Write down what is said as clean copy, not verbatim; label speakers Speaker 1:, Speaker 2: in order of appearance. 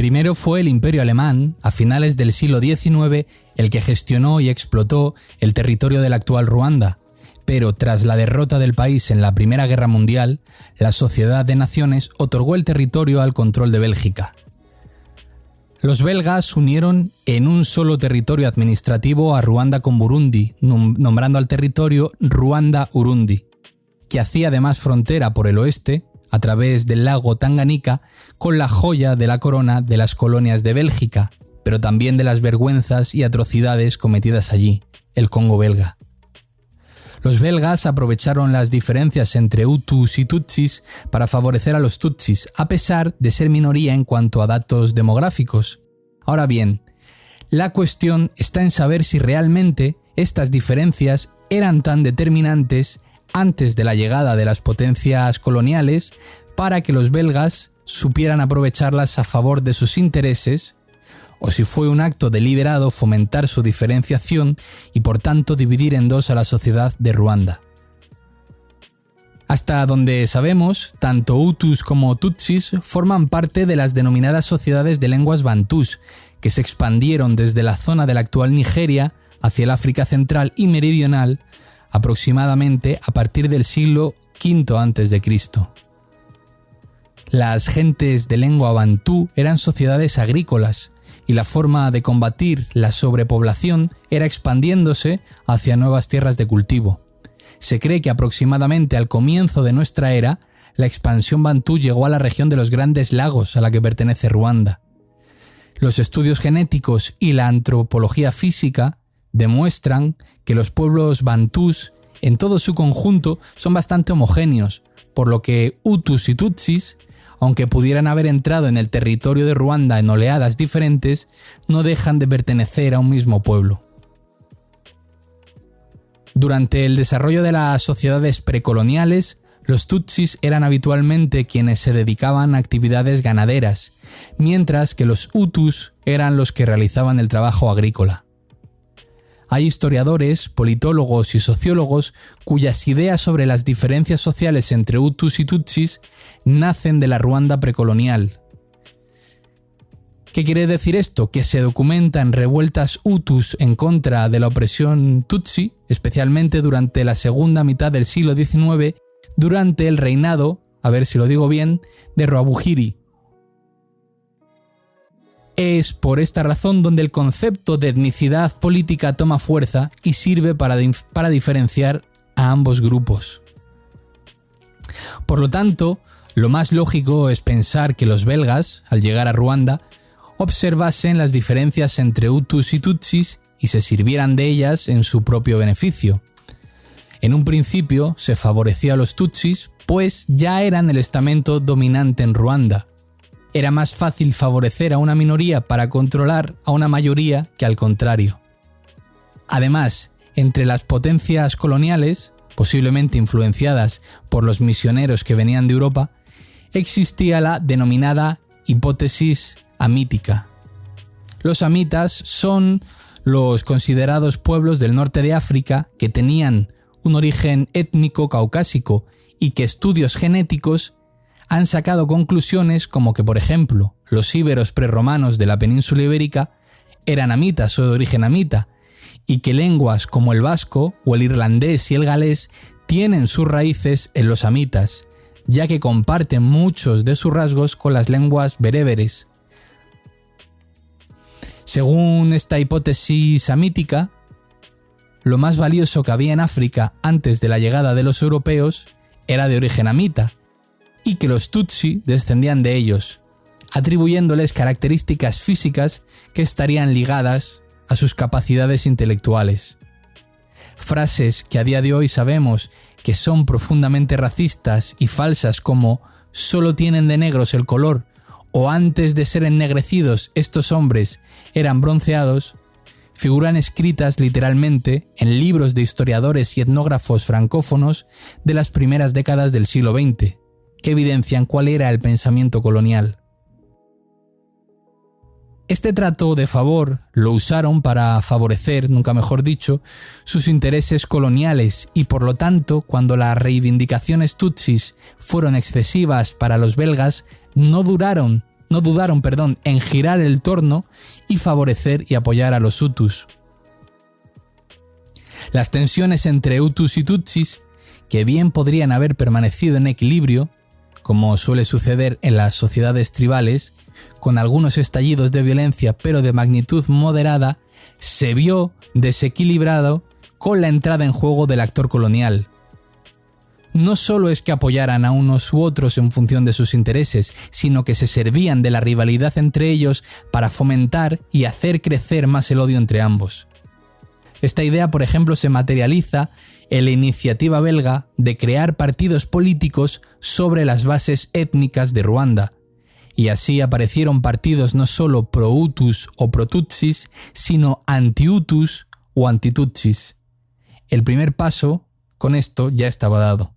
Speaker 1: Primero fue el Imperio Alemán, a finales del siglo XIX, el que gestionó y explotó el territorio de la actual Ruanda, pero tras la derrota del país en la Primera Guerra Mundial, la Sociedad de Naciones otorgó el territorio al control de Bélgica. Los belgas unieron en un solo territorio administrativo a Ruanda con Burundi, nombrando al territorio Ruanda-Urundi, que hacía además frontera por el oeste, a través del lago Tanganika, con la joya de la corona de las colonias de Bélgica, pero también de las vergüenzas y atrocidades cometidas allí, el Congo belga. Los belgas aprovecharon las diferencias entre Hutus y Tutsis para favorecer a los Tutsis, a pesar de ser minoría en cuanto a datos demográficos. Ahora bien, la cuestión está en saber si realmente estas diferencias eran tan determinantes antes de la llegada de las potencias coloniales para que los belgas supieran aprovecharlas a favor de sus intereses, o si fue un acto deliberado fomentar su diferenciación y por tanto dividir en dos a la sociedad de Ruanda. Hasta donde sabemos, tanto Hutus como Tutsis forman parte de las denominadas sociedades de lenguas bantús, que se expandieron desde la zona de la actual Nigeria hacia el África central y meridional, aproximadamente a partir del siglo V a.C. Las gentes de lengua bantú eran sociedades agrícolas, y la forma de combatir la sobrepoblación era expandiéndose hacia nuevas tierras de cultivo. Se cree que aproximadamente al comienzo de nuestra era, la expansión bantú llegó a la región de los Grandes Lagos a la que pertenece Ruanda. Los estudios genéticos y la antropología física demuestran que los pueblos bantús en todo su conjunto son bastante homogéneos, por lo que Hutus y Tutsis, aunque pudieran haber entrado en el territorio de Ruanda en oleadas diferentes, no dejan de pertenecer a un mismo pueblo. Durante el desarrollo de las sociedades precoloniales, los Tutsis eran habitualmente quienes se dedicaban a actividades ganaderas, mientras que los Hutus eran los que realizaban el trabajo agrícola. Hay historiadores, politólogos y sociólogos cuyas ideas sobre las diferencias sociales entre Hutus y Tutsis nacen de la Ruanda precolonial. ¿Qué quiere decir esto? Que se documentan revueltas Hutus en contra de la opresión Tutsi, especialmente durante la segunda mitad del siglo XIX, durante el reinado, a ver si lo digo bien, de Rwabuhiri. Es por esta razón donde el concepto de etnicidad política toma fuerza y sirve para diferenciar a ambos grupos. Por lo tanto, lo más lógico es pensar que los belgas, al llegar a Ruanda, observasen las diferencias entre Hutus y Tutsis y se sirvieran de ellas en su propio beneficio. En un principio se favorecía a los Tutsis, pues ya eran el estamento dominante en Ruanda. Era más fácil favorecer a una minoría para controlar a una mayoría que al contrario. Además, entre las potencias coloniales, posiblemente influenciadas por los misioneros que venían de Europa, existía la denominada hipótesis amítica. Los amitas son los considerados pueblos del norte de África que tenían un origen étnico caucásico y que estudios genéticos han sacado conclusiones como que, por ejemplo, los íberos prerromanos de la península ibérica eran amitas o de origen amita, y que lenguas como el vasco o el irlandés y el galés tienen sus raíces en los amitas, ya que comparten muchos de sus rasgos con las lenguas bereberes. Según esta hipótesis amítica, lo más valioso que había en África antes de la llegada de los europeos era de origen amita, y que los Tutsi descendían de ellos, atribuyéndoles características físicas que estarían ligadas a sus capacidades intelectuales. Frases que a día de hoy sabemos que son profundamente racistas y falsas como «solo tienen de negros el color» o «antes de ser ennegrecidos estos hombres eran bronceados», figuran escritas literalmente en libros de historiadores y etnógrafos francófonos de las primeras décadas del siglo XX, que evidencian cuál era el pensamiento colonial. Este trato de favor lo usaron para favorecer, nunca mejor dicho, sus intereses coloniales y por lo tanto, cuando las reivindicaciones tutsis fueron excesivas para los belgas, no duraron dudaron en girar el torno y favorecer y apoyar a los Hutus. Las tensiones entre Hutus y Tutsis, que bien podrían haber permanecido en equilibrio, como suele suceder en las sociedades tribales, con algunos estallidos de violencia pero de magnitud moderada, se vio desequilibrado con la entrada en juego del actor colonial. No solo es que apoyaran a unos u otros en función de sus intereses, sino que se servían de la rivalidad entre ellos para fomentar y hacer crecer más el odio entre ambos. Esta idea, por ejemplo, se materializa en la iniciativa belga de crear partidos políticos sobre las bases étnicas de Ruanda, y así aparecieron partidos no solo pro-Hutus o pro-Tutsis, sino anti-Hutus o anti-Tutsis. El primer paso, con esto, ya estaba dado.